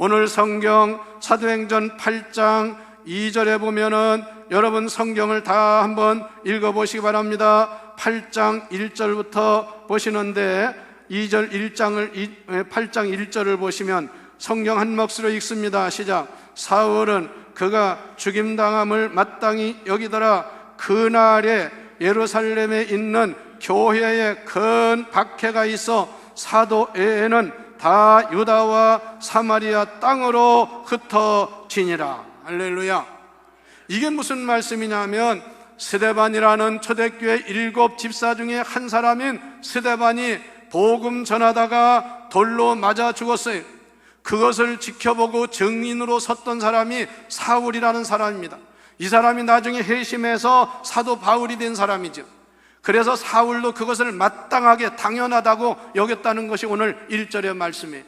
오늘 성경 사도행전 8장 2절에 보면은 여러분 성경을 다 한번 읽어보시기 바랍니다. 8장 1절부터 보시는데 8장 1절을 보시면 성경 한 몫으로 읽습니다. 시작. 사울은 그가 죽임당함을 마땅히 여기더라. 그날에 예루살렘에 있는 교회에 큰 박해가 있어 사도 외에는 다 유다와 사마리아 땅으로 흩어지니라. 할렐루야. 이게 무슨 말씀이냐면 스데반이라는 초대교회 7 집사 중에 한 사람인 스데반이 복음 전하다가 돌로 맞아 죽었어요. 그것을 지켜보고 증인으로 섰던 사람이 사울이라는 사람입니다. 이 사람이 나중에 회심해서 사도 바울이 된 사람이죠. 그래서 사울도 그것을 마땅하게 당연하다고 여겼다는 것이 오늘 1절의 말씀이에요.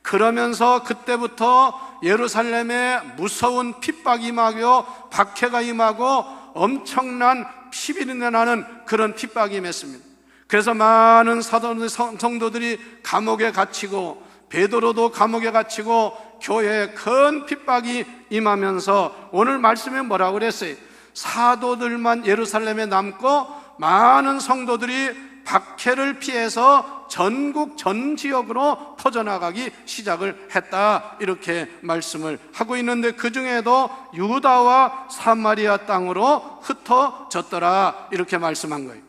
그러면서 그때부터 예루살렘에 무서운 핍박이 임하고 박해가 임하고 엄청난 피비린내 나는 그런 핍박이 임했습니다. 그래서 많은 성도들이 감옥에 갇히고 베드로도 감옥에 갇히고 교회에 큰 핍박이 임하면서 오늘 말씀에 뭐라고 그랬어요? 사도들만 예루살렘에 남고 많은 성도들이 박해를 피해서 전국 전 지역으로 퍼져나가기 시작을 했다, 이렇게 말씀을 하고 있는데 그 중에도 유다와 사마리아 땅으로 흩어졌더라, 이렇게 말씀한 거예요.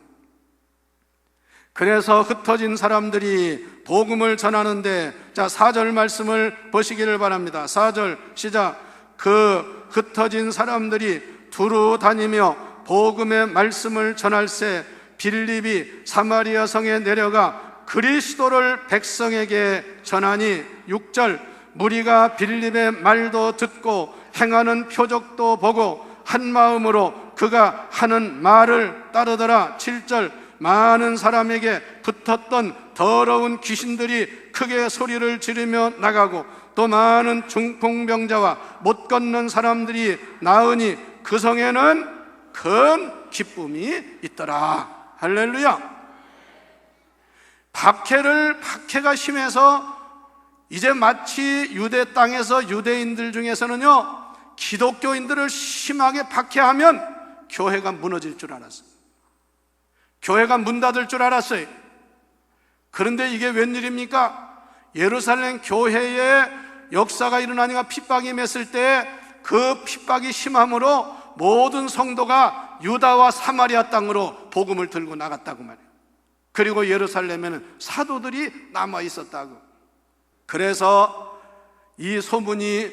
그래서 흩어진 사람들이 복음을 전하는데, 자 4절 말씀을 보시기를 바랍니다. 4절 시작. 그 흩어진 사람들이 두루 다니며 복음의 말씀을 전할새 빌립이 사마리아 성에 내려가 그리스도를 백성에게 전하니 6절 무리가 빌립의 말도 듣고 행하는 표적도 보고 한 마음으로 그가 하는 말을 따르더라. 7절 많은 사람에게 붙었던 더러운 귀신들이 크게 소리를 지르며 나가고 또 많은 중풍병자와 못 걷는 사람들이 나으니 그 성에는 큰 기쁨이 있더라. 할렐루야. 박해가 심해서 이제 마치 유대 땅에서 유대인들 중에서는요, 기독교인들을 심하게 박해하면 교회가 무너질 줄 알았어요. 교회가 문 닫을 줄 알았어요. 그런데 이게 웬일입니까? 예루살렘 교회에 역사가 일어나니까 핍박이 임했을 때 그 핍박이 심함으로 모든 성도가 유다와 사마리아 땅으로 복음을 들고 나갔다고 말해요. 그리고 예루살렘에는 사도들이 남아 있었다고. 그래서 이 소문이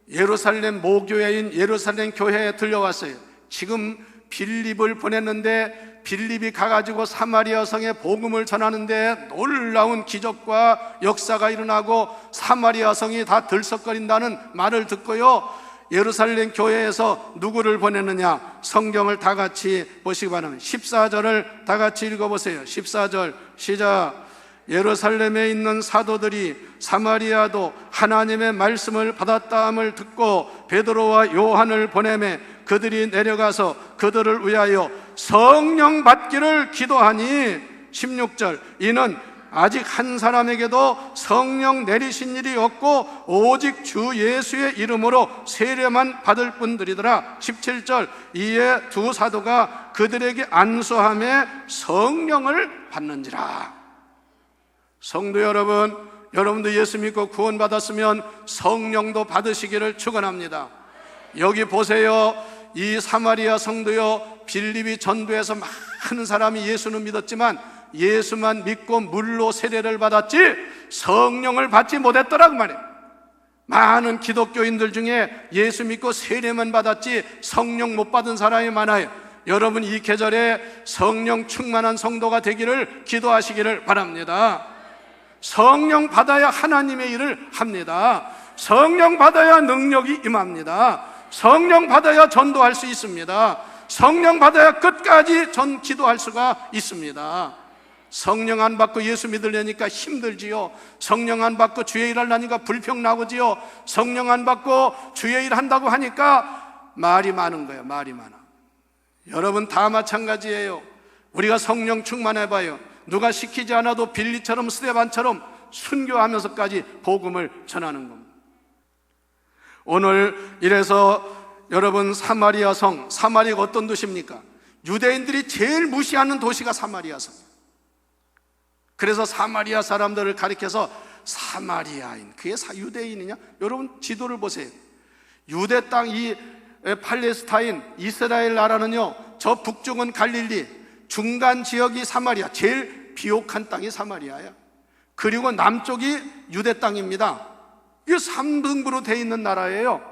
예루살렘 모교회인 예루살렘 교회에 들려왔어요. 지금 빌립을 보냈는데 빌립이 가가지고 사마리아 성에 복음을 전하는데 놀라운 기적과 역사가 일어나고 사마리아 성이 다 들썩거린다는 말을 듣고요, 예루살렘 교회에서 누구를 보냈느냐? 성경을 다 같이 보시기 바랍니다. 14절을 다 같이 읽어보세요. 14절 시작. 예루살렘에 있는 사도들이 사마리아도 하나님의 말씀을 받았다함을 듣고 베드로와 요한을 보내매 그들이 내려가서 그들을 위하여 성령 받기를 기도하니 16절 이는 아직 한 사람에게도 성령 내리신 일이 없고 오직 주 예수의 이름으로 세례만 받을 뿐들이더라. 17절 이에 두 사도가 그들에게 안수하며 성령을 받는지라. 성도 여러분, 여러분도 예수 믿고 구원받았으면 성령도 받으시기를 축원합니다. 여기 보세요. 이 사마리아 성도요, 빌립이 전도해서 많은 사람이 예수는 믿었지만 예수만 믿고 물로 세례를 받았지 성령을 받지 못했더라고 말이에요. 많은 기독교인들 중에 예수 믿고 세례만 받았지 성령 못 받은 사람이 많아요. 여러분 이 계절에 성령 충만한 성도가 되기를 기도하시기를 바랍니다. 성령 받아야 하나님의 일을 합니다. 성령 받아야 능력이 임합니다. 성령 받아야 전도할 수 있습니다. 성령 받아야 끝까지 기도할 수가 있습니다. 성령 안 받고 예수 믿으려니까 힘들지요. 성령 안 받고 주의 일 하려니까 불평 나고지요. 성령 안 받고 주의 일 한다고 하니까 말이 많은 거예요. 말이 많아. 여러분 다 마찬가지예요. 우리가 성령 충만해봐요. 누가 시키지 않아도 빌리처럼 스데반처럼 순교하면서까지 복음을 전하는 겁니다. 오늘 이래서 여러분, 사마리아 성, 사마리아가 어떤 도시입니까? 유대인들이 제일 무시하는 도시가 사마리아 성. 그래서 사마리아 사람들을 가리켜서 사마리아인, 그게 유대인이냐? 여러분 지도를 보세요. 유대 땅, 이 팔레스타인, 이스라엘 나라는요, 저 북쪽은 갈릴리, 중간 지역이 사마리아, 제일 비옥한 땅이 사마리아야. 그리고 남쪽이 유대 땅입니다. 이게 3등분으로 돼 있는 나라예요.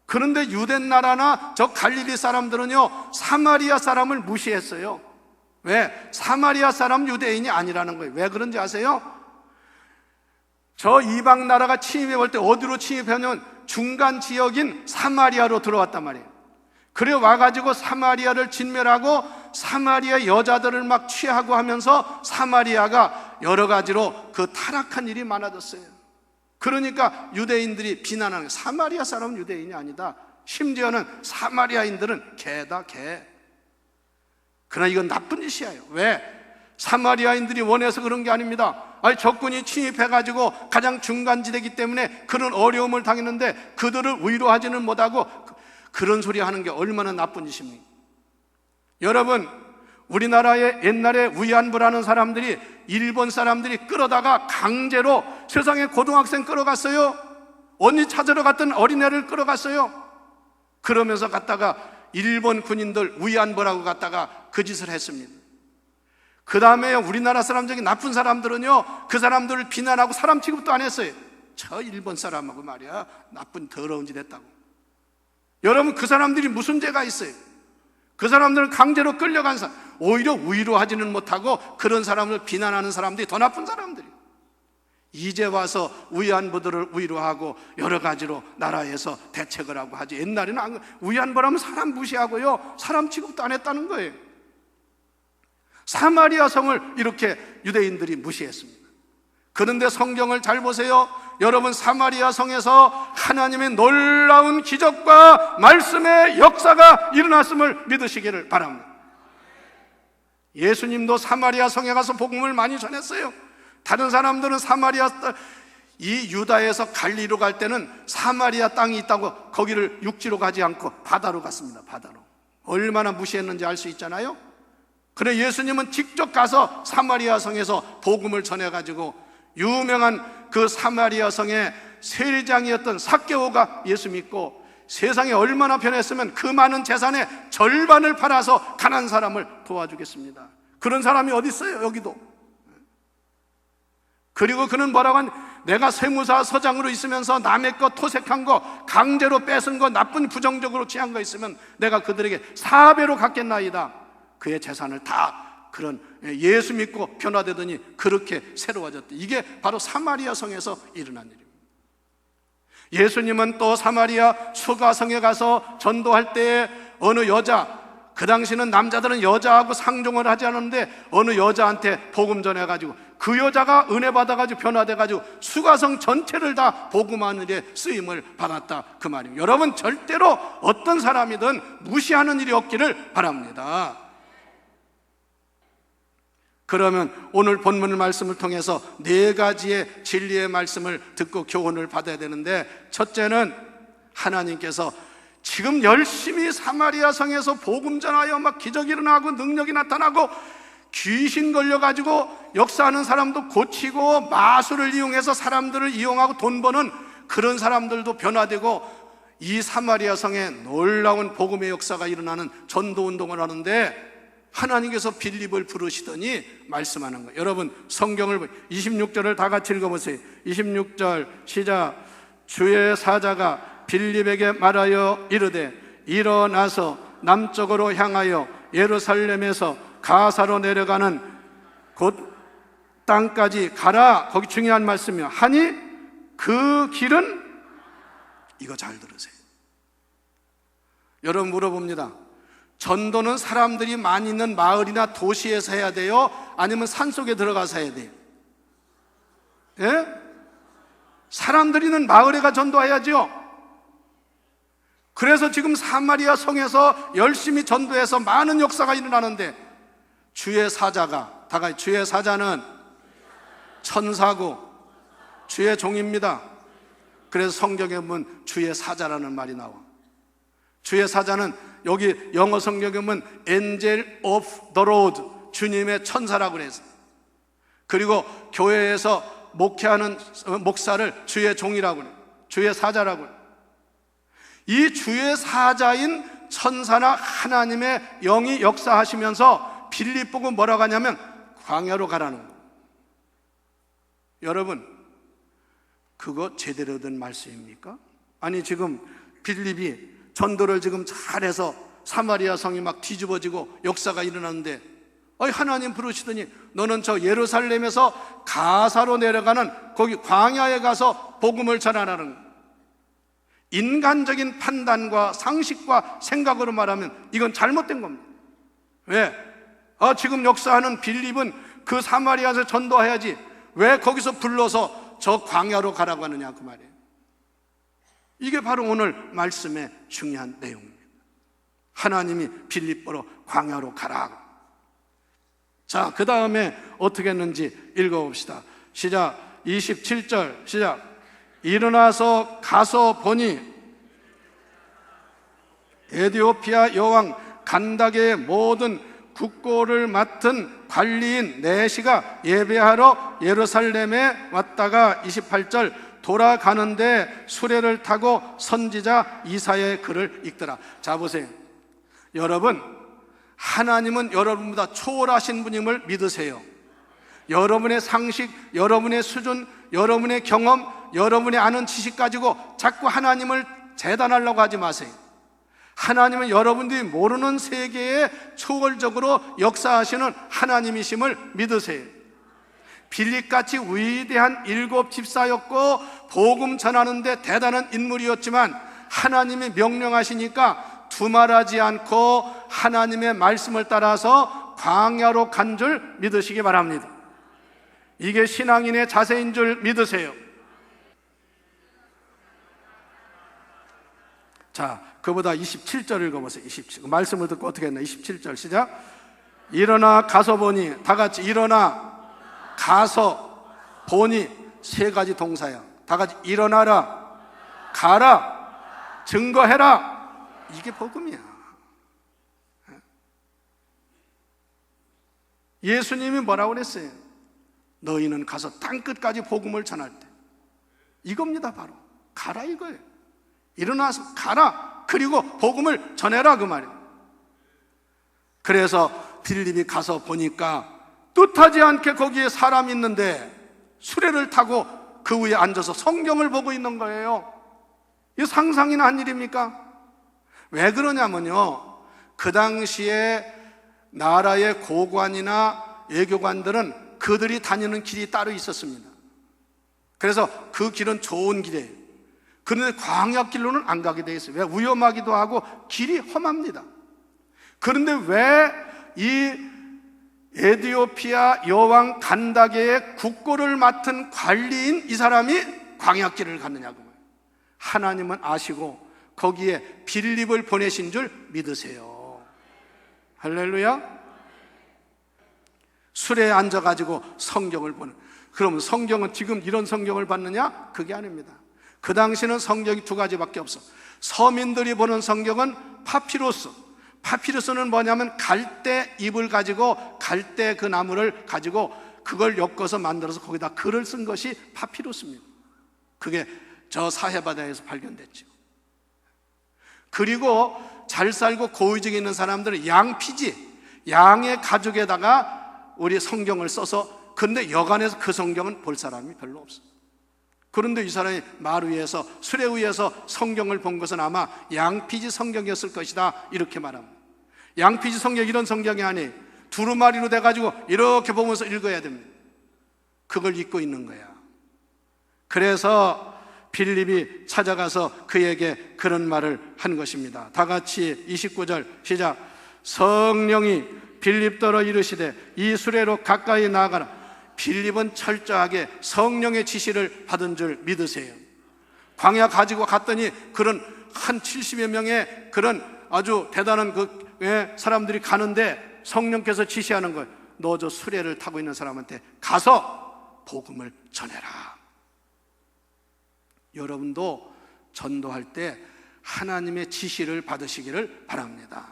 그런데 유대 나라나 저 갈릴리 사람들은요, 사마리아 사람을 무시했어요. 왜? 사마리아 사람 유대인이 아니라는 거예요. 왜 그런지 아세요? 저 이방 나라가 침입해 볼 때 어디로 침입하냐면 중간 지역인 사마리아로 들어왔단 말이에요. 그래 와가지고 사마리아를 진멸하고 사마리아 여자들을 막 취하고 하면서 사마리아가 여러 가지로 그 타락한 일이 많아졌어요. 그러니까 유대인들이 비난하는 거예요. 사마리아 사람은 유대인이 아니다. 심지어는 사마리아인들은 개다, 개. 그러나 이건 나쁜 짓이에요. 왜? 사마리아인들이 원해서 그런 게 아닙니다. 아니, 적군이 침입해가지고 가장 중간지대이기 때문에 그런 어려움을 당했는데 그들을 위로하지는 못하고 그런 소리 하는 게 얼마나 나쁜 짓입니까? 여러분, 우리나라에 옛날에 위안부라는 사람들이 일본 사람들이 끌어다가 강제로 세상에 고등학생 끌어갔어요. 언니 찾으러 갔던 어린애를 끌어갔어요. 그러면서 갔다가 일본 군인들 위안부라고 갔다가 그 짓을 했습니다. 그 다음에 우리나라 사람 중에 나쁜 사람들은요, 그 사람들을 비난하고 사람 취급도 안 했어요. 저 일본 사람하고 말이야, 나쁜 더러운 짓 했다고. 여러분, 그 사람들이 무슨 죄가 있어요? 그 사람들은 강제로 끌려간 사람, 오히려 위로하지는 못하고 그런 사람을 비난하는 사람들이 더 나쁜 사람들이에요. 이제 와서 위안부들을 위로하고 여러 가지로 나라에서 대책을 하고 하지. 옛날에는 위안부라면 사람 무시하고요, 사람 취급도 안 했다는 거예요. 사마리아 성을 이렇게 유대인들이 무시했습니다. 그런데 성경을 잘 보세요. 여러분, 사마리아 성에서 하나님의 놀라운 기적과 말씀의 역사가 일어났음을 믿으시기를 바랍니다. 예수님도 사마리아 성에 가서 복음을 많이 전했어요. 다른 사람들은 사마리아, 이 유다에서 갈리로 갈 때는 사마리아 땅이 있다고 거기를 육지로 가지 않고 바다로 갔습니다. 바다로. 얼마나 무시했는지 알 수 있잖아요. 그래 예수님은 직접 가서 사마리아 성에서 복음을 전해가지고 유명한 그 사마리아 성의 세리장이었던 삭개오가 예수 믿고 세상에 얼마나 변했으면 그 많은 재산의 절반을 팔아서 가난한 사람을 도와주겠습니다. 그런 사람이 어디 있어요? 여기도. 그리고 그는 뭐라고 한, 내가 세무사 서장으로 있으면서 남의 것 토색한 거, 강제로 뺏은 거, 나쁜 부정적으로 취한 거 있으면 내가 그들에게 4배로 갚겠나이다. 그의 재산을 다 그런 예수 믿고 변화되더니 그렇게 새로워졌다. 이게 바로 사마리아 성에서 일어난 일입니다. 예수님은 또 사마리아 수가성에 가서 전도할 때에 어느 여자, 그 당시는 남자들은 여자하고 상종을 하지 않았는데 어느 여자한테 복음 전해가지고 그 여자가 은혜 받아가지고 변화돼가지고 수가성 전체를 다 복음하는 일에 쓰임을 받았다, 그 말입니다. 여러분, 절대로 어떤 사람이든 무시하는 일이 없기를 바랍니다. 그러면 오늘 본문 말씀을 통해서 4가지의 진리의 말씀을 듣고 교훈을 받아야 되는데, 첫째는 하나님께서 지금 열심히 사마리아 성에서 복음 전하여 막 기적이 일어나고 능력이 나타나고 귀신 걸려가지고 역사하는 사람도 고치고 마술을 이용해서 사람들을 이용하고 돈 버는 그런 사람들도 변화되고 이 사마리아 성에 놀라운 복음의 역사가 일어나는 전도운동을 하는데 하나님께서 빌립을 부르시더니 말씀하는 거예요. 여러분, 성경을 26절을 다 같이 읽어보세요. 26절 시작. 주의 사자가 빌립에게 말하여 이르되 일어나서 남쪽으로 향하여 예루살렘에서 가사로 내려가는 곧 땅까지 가라. 거기 중요한 말씀이요. 하니 그 길은, 이거 잘 들으세요. 여러분, 물어봅니다. 전도는 사람들이 많이 있는 마을이나 도시에서 해야 돼요? 아니면 산속에 들어가서 해야 돼요? 예? 사람들이 있는 마을에 가 전도해야죠. 그래서 지금 사마리아 성에서 열심히 전도해서 많은 역사가 일어나는데 주의 사자가, 다 같이, 주의 사자는 천사고 주의 종입니다. 그래서 성경에 보면 주의 사자라는 말이 나와. 주의 사자는 여기 영어 성경에 보면 Angel of the Lord, 주님의 천사라고 그래서. 그리고 교회에서 목회하는 목사를 주의 종이라고 그래요. 주의 사자라고 그래요. 이 주의 사자인 천사나 하나님의 영이 역사하시면서 빌립 보고 뭐라고 하냐면 광야로 가라는 거예요. 여러분, 그거 제대로 된 말씀입니까? 아니, 지금 빌립이 전도를 지금 잘해서 사마리아 성이 막 뒤집어지고 역사가 일어났는데, 하나님 부르시더니 너는 저 예루살렘에서 가사로 내려가는 거기 광야에 가서 복음을 전하라는 거예요. 인간적인 판단과 상식과 생각으로 말하면 이건 잘못된 겁니다. 왜? 지금 역사하는 빌립은 그 사마리아에서 전도해야지 왜 거기서 불러서 저 광야로 가라고 하느냐, 그 말이에요. 이게 바로 오늘 말씀의 중요한 내용입니다. 하나님이 빌립보로 광야로 가라. 자, 그 다음에 어떻게 했는지 읽어봅시다. 시작. 27절 시작. 일어나서 가서 보니 에디오피아 여왕 간다게의 모든 국고를 맡은 관리인 네시가 예배하러 예루살렘에 왔다가 28절 돌아가는데 수레를 타고 선지자 이사야의 글을 읽더라. 자, 보세요. 여러분, 하나님은 여러분보다 초월하신 분임을 믿으세요. 여러분의 상식, 여러분의 수준, 여러분의 경험, 여러분의 아는 지식 가지고 자꾸 하나님을 재단하려고 하지 마세요. 하나님은 여러분들이 모르는 세계에 초월적으로 역사하시는 하나님이심을 믿으세요. 빌립같이 위대한 7 집사였고 복음 전하는데 대단한 인물이었지만 하나님이 명령하시니까 두말하지 않고 하나님의 말씀을 따라서 광야로 간 줄 믿으시기 바랍니다. 이게 신앙인의 자세인 줄 믿으세요. 자, 그보다 27절 읽어보세요. 27. 말씀을 듣고 어떻게 했나? 27절 시작. 일어나 가서 보니, 다 같이 일어나 가서 보니, 세 가지 동사야. 다 같이 일어나라, 가라, 증거해라. 이게 복음이야. 예수님이 뭐라고 그랬어요? 너희는 가서 땅끝까지 복음을 전할 때. 이겁니다. 바로 가라 이거예요. 일어나서 가라, 그리고 복음을 전해라, 그 말이에요. 그래서 빌립이 가서 보니까 뜻하지 않게 거기에 사람이 있는데 수레를 타고 그 위에 앉아서 성경을 보고 있는 거예요. 이거 상상이나 한 일입니까? 왜 그러냐면요, 그 당시에 나라의 고관이나 외교관들은 그들이 다니는 길이 따로 있었습니다. 그래서 그 길은 좋은 길이에요. 그런데 광야길로는 안 가게 돼 있어요. 왜? 위험하기도 하고 길이 험합니다. 그런데 왜 이 에디오피아 여왕 간다게의 국고를 맡은 관리인 이 사람이 광야길을 갔느냐고. 하나님은 아시고 거기에 빌립을 보내신 줄 믿으세요. 할렐루야. 수레에 앉아가지고 성경을 보는. 그러면 성경은 지금 이런 성경을 받느냐? 그게 아닙니다. 그 당시는 성경이 2가지밖에 없어. 서민들이 보는 성경은 파피루스. 파피루스는 뭐냐면 갈대 잎을 가지고, 갈대 그 나무를 가지고 그걸 엮어서 만들어서 거기다 글을 쓴 것이 파피루스입니다. 그게 저 사해바다에서 발견됐죠. 그리고 잘 살고 고위직에 있는 사람들은 양피지, 양의 가죽에다가 우리 성경을 써서, 근데 여간에서 그 성경은 볼 사람이 별로 없어요. 그런데 이 사람이 말 위에서, 수레 위에서 성경을 본 것은 아마 양피지 성경이었을 것이다, 이렇게 말합니다. 양피지 성경, 이런 성경이 아니에요. 두루마리로 돼가지고 이렇게 보면서 읽어야 됩니다. 그걸 읽고 있는 거야. 그래서 빌립이 찾아가서 그에게 그런 말을 한 것입니다. 다 같이 29절 시작. 성령이 빌립더러 이르시되 이 수레로 가까이 나아가라. 빌립은 철저하게 성령의 지시를 받은 줄 믿으세요. 광야 가지고 갔더니 그런 한 70여 명의 그런 아주 대단한 그 사람들이 가는데 성령께서 지시하는 거예요. 너 저 수레를 타고 있는 사람한테 가서 복음을 전해라. 여러분도 전도할 때 하나님의 지시를 받으시기를 바랍니다.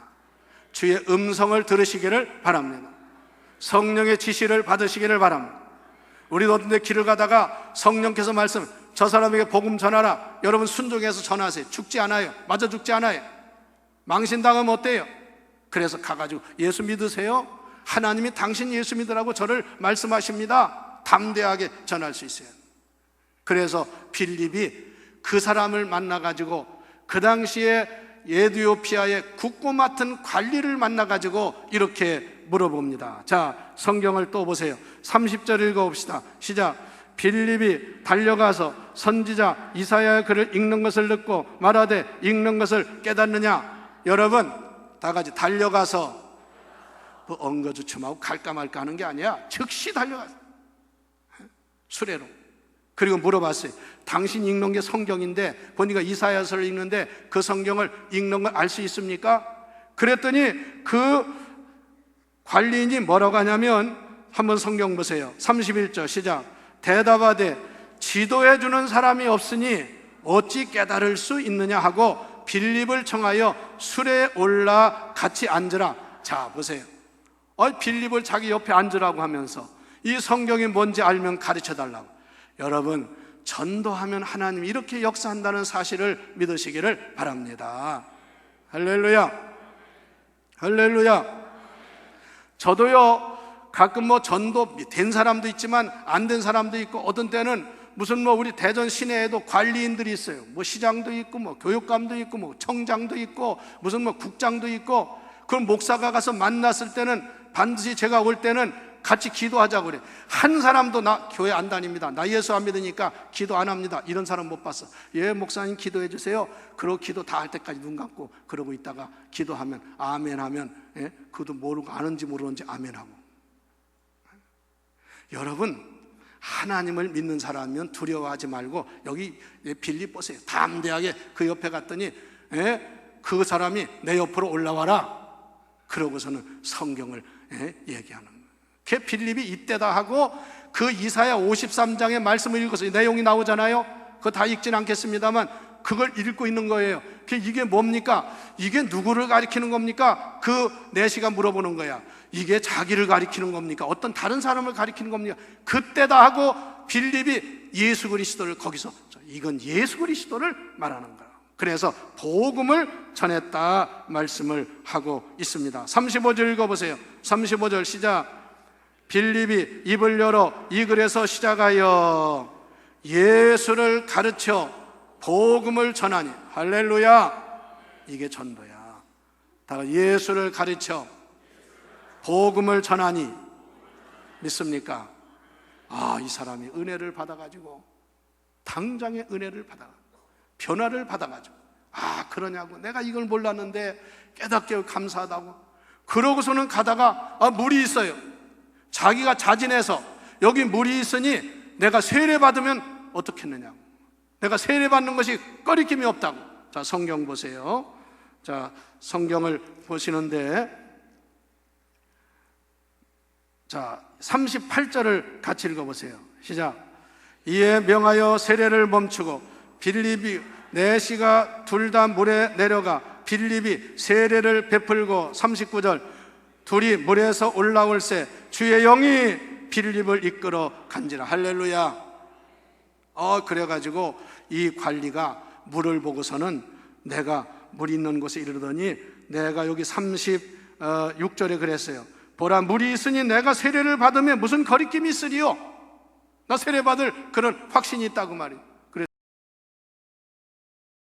주의 음성을 들으시기를 바랍니다. 성령의 지시를 받으시기를 바랍니다. 우리도 어떤 데 길을 가다가 성령께서 말씀, 저 사람에게 복음 전하라. 여러분 순종해서 전하세요. 죽지 않아요. 맞아 죽지 않아요. 망신당하면 어때요? 그래서 가가지고 예수 믿으세요? 하나님이 당신 예수 믿으라고 저를 말씀하십니다. 담대하게 전할 수 있어요. 그래서 빌립이 그 사람을 만나가지고 그 당시에 에티오피아의 국고 맡은 관리를 만나가지고 이렇게 물어봅니다. 자, 성경을 또 보세요. 30절 읽어봅시다. 시작. 빌립이 달려가서 선지자 이사야의 글을 읽는 것을 듣고 말하되 읽는 것을 깨닫느냐. 여러분 다 같이 달려가서 뭐 엉거주춤하고 갈까 말까 하는 게 아니야. 즉시 달려가서 수레로. 그리고 물어봤어요. 당신 읽는 게 성경인데 보니까 이사야서를 읽는데 그 성경을 읽는 걸 알 수 있습니까? 그랬더니 그 관리인이 뭐라고 하냐면 한번 성경 보세요. 31절 시작. 대답하되 지도해 주는 사람이 없으니 어찌 깨달을 수 있느냐 하고 빌립을 청하여 수레에 올라 같이 앉으라. 자 보세요. 빌립을 자기 옆에 앉으라고 하면서 이 성경이 뭔지 알면 가르쳐 달라고. 여러분 전도하면 하나님이 이렇게 역사한다는 사실을 믿으시기를 바랍니다. 할렐루야. 할렐루야. 저도요 가끔 뭐 전도 된 사람도 있지만 안 된 사람도 있고 어떤 때는 무슨 뭐 우리 대전 시내에도 관리인들이 있어요. 뭐 시장도 있고 뭐 교육감도 있고 뭐 청장도 있고 무슨 뭐 국장도 있고, 그럼 목사가 가서 만났을 때는 반드시 제가 올 때는 같이 기도하자고 그래. 한 사람도 나 교회 안 다닙니다. 나 예수 안 믿으니까 기도 안 합니다. 이런 사람 못 봤어. 예, 목사님 기도해 주세요. 그러고 기도 다 할 때까지 눈 감고 그러고 있다가 기도하면 아멘 하면, 예? 그도 모르고 아는지 모르는지 아멘 하고. 여러분 하나님을 믿는 사람이면 두려워하지 말고 여기 빌립 보세요. 담대하게 그 옆에 갔더니, 예? 그 사람이 내 옆으로 올라와라. 그러고서는 성경을, 예? 얘기하는 거예요. 그 빌립이 이때다 하고 그 이사야 53장의 말씀을 읽어서 내용이 나오잖아요. 그거 다 읽진 않겠습니다만 그걸 읽고 있는 거예요. 이게 뭡니까? 이게 누구를 가리키는 겁니까? 그 내시가 물어보는 거야. 이게 자기를 가리키는 겁니까? 어떤 다른 사람을 가리키는 겁니까? 그때다 하고 빌립이 예수 그리스도를 거기서, 이건 예수 그리스도를 말하는 거야. 그래서 복음을 전했다 말씀을 하고 있습니다. 35절 읽어보세요. 35절 시작. 빌립이 입을 열어 이 글에서 시작하여 예수를 가르쳐 복음을 전하니. 할렐루야. 이게 전도야. 다 예수를 가르쳐 복음을 전하니. 믿습니까? 이 사람이 은혜를 받아가지고 당장의 은혜를 받아가지고 변화를 받아가지고, 그러냐고, 내가 이걸 몰랐는데 깨닫게 감사하다고. 그러고서는 가다가 물이 있어요. 자기가 자진해서 여기 물이 있으니 내가 세례 받으면 어떻겠느냐고. 내가 세례 받는 것이 꺼리낌이 없다고. 자, 성경 보세요. 자, 성경을 보시는데, 자, 38절을 같이 읽어보세요. 시작. 이에 명하여 세례를 멈추고 빌립이 내시가 둘 다 물에 내려가 빌립이 세례를 베풀고 39절 둘이 물에서 올라올새 주의 영이 빌립을 이끌어 간지라. 할렐루야. 그래가지고 이 관리가 물을 보고서는 내가 물 있는 곳에 이르더니 내가 여기 36절에 그랬어요. 보라 물이 있으니 내가 세례를 받으면 무슨 거리낌이 있으리요. 나 세례 받을 그런 확신이 있다고 말이에요.